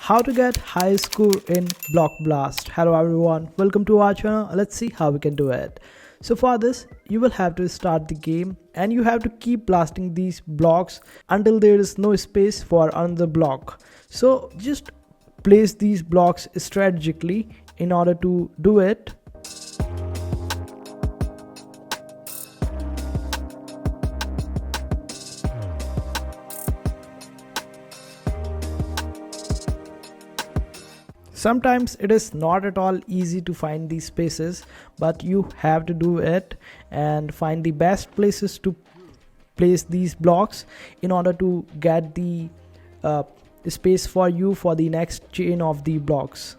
How to get high score in Block Blast. Hello everyone, welcome to our channel. Let's see how we can do it. So for this, you will have to start the game and you have to keep blasting these blocks until there is no space for another block. So just place these blocks strategically in order to do it. Sometimes it is not at all easy to find these spaces, but you have to do it and find the best places to place these blocks in order to get the space for you for the next chain of the blocks.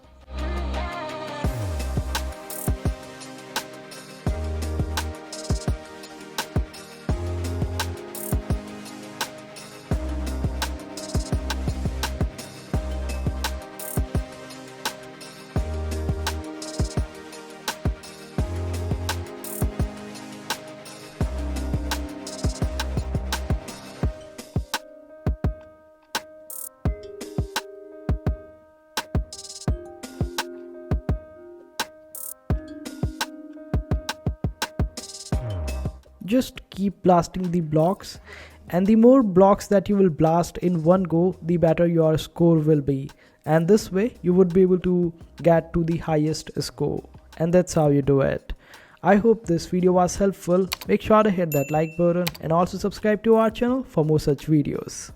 Just keep blasting the blocks, and the more blocks that you will blast in one go, the better your score will be, and this way you would be able to get to the highest score. And that's how you do it. I hope this video was helpful. Make sure to hit that like button and also subscribe to our channel for more such videos.